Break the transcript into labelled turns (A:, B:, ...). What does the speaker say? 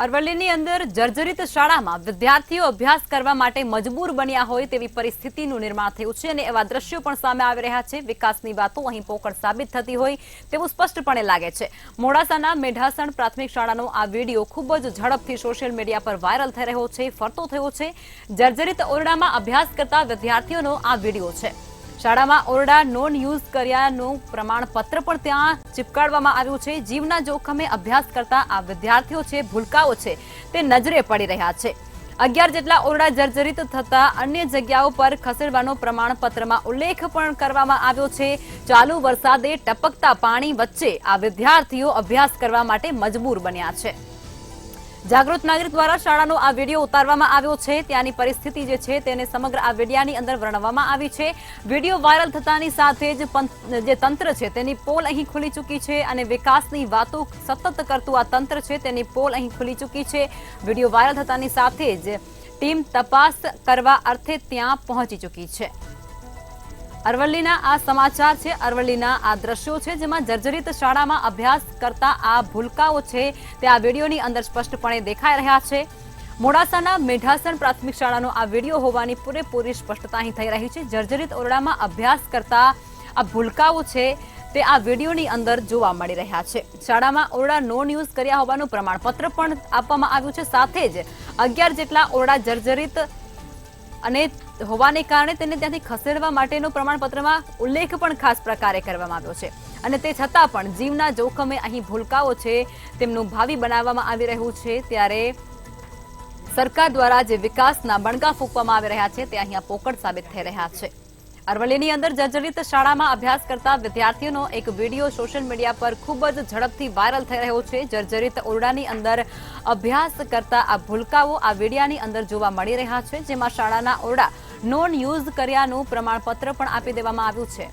A: અરવલ્લીની અંદર જર્જરિત શાળામાં વિદ્યાર્થીઓ અભ્યાસ કરવા માટે મજબૂર બન્યા હોય તેવી પરિસ્થિતિનું નિર્માણ થયું છે અને એવા દ્રશ્યો પણ સામે આવી રહ્યા છે। વિકાસની વાતો અહીં પોકળ સાબિત થતી હોય તેવું સ્પષ્ટપણે લાગે છે। મોડાસાના મેઢાસણ પ્રાથમિક શાળાનો આ વિડીયો ખૂબ જ ઝડપથી સોશિયલ મીડિયા પર વાયરલ થઈ રહ્યો છે, ફરતો થયો છે। જર્જરિત ઓરડામાં અભ્યાસ કરતા વિદ્યાર્થીઓનો આ વિડીયો છે। શાળામાં ઓરડા નોન યુઝ કર્યાનું પ્રમાણપત્ર પણ ત્યાં ચિપકાડવામાં આવ્યું છે। જીવના જોખમે અભ્યાસ કરતા આ વિદ્યાર્થીઓ છે, ભૂલકાઓ છે, તે નજરે પડી રહ્યા છે। 11 જેટલા ઓરડા જર્જરિત થતા અન્ય જગ્યાઓ પર ખસેડવાનો પ્રમાણપત્રમાં ઉલ્લેખ પણ કરવામાં આવ્યો છે। ચાલુ વરસાદે ટપકતા પાણી વચ્ચે આ વિદ્યાર્થીઓ અભ્યાસ કરવા માટે મજબૂર બન્યા છે। જાગૃત નાગરિક દ્વારા શાળાનો આ વિડીયો ઉતારવામાં આવ્યો છે। ત્યાંની પરિસ્થિતિ જે છે તેને સમગ્ર આ વિડીયાની અંદર વર્ણવવામાં આવી છે। વિડીયો વાયરલ થતાની સાથે જ જે તંત્ર છે તેની પોલ અહીં ખુલી ચૂકી છે અને વિકાસની વાતો સતત કરતું આ તંત્ર છે તેની પોલ અહીં ખુલી ચૂકી છે। વિડીયો વાયરલ થતાની સાથે જ ટીમ તપાસ કરવા અર્થે ત્યાં પહોંચી ચૂકી છે। અરવલ્લીના આ સમાચાર છે, અરવલ્લીના આ દ્રશ્યો છે જેમાં જર્જરિત શાળામાં અભ્યાસ કરતા આ ભૂલકાઓ છે તે આ વિડીયોની અંદર સ્પષ્ટપણે દેખાઈ રહ્યા છે। મોડાસાના મેઢાસણ પ્રાથમિક શાળાનો આ વિડીયો હોવાની પૂરેપૂરી સ્પષ્ટતા અહીં થઈ રહી છે। જર્જરિત ઓરડામાં અભ્યાસ કરતા આ ભૂલકાઓ છે તે આ વિડીયોની અંદર જોવા મળી રહ્યા છે। શાળામાં ઓરડા નોન યુઝ કર્યા હોવાનું પ્રમાણપત્ર પણ આપવામાં આવ્યું છે। સાથે જ 11 જેટલા ઓરડા જર્જરિત અને હોવાને કારણે તેને ત્યાંથી ખસેડવા માટેનો પ્રમાણપત્રમાં ઉલ્લેખ પણ ખાસ પ્રકારે કરવામાં આવ્યો છે અને તે છતાં પણ જીવના જોખમે અહીં ભૂલકાઓ છે તેમનું ભાવિ બનાવવામાં આવી રહ્યું છે। ત્યારે સરકાર દ્વારા જે વિકાસના બણગા ફૂંકવામાં આવી રહ્યા છે તે અહીંયા પોકળ સાબિત થઈ રહ્યા છે। અરવલ્લીની અંદર જર્જરિત શાળામાં અભ્યાસ કરતા વિદ્યાર્થીઓનો એક વિડીયો સોશિયલ મીડિયા પર ખૂબ જ ઝડપથી વાયરલ થઈ રહ્યો છે। જર્જરિત ઓરડાની અંદર અભ્યાસ કરતા આ ભૂલકાઓ આ વિડીયાની અંદર જોવા મળી રહ્યા છે, જેમાં શાળાના ઓરડા નોન યુઝ કર્યાનું પ્રમાણપત્ર પણ આપી દેવામાં આવ્યું છે।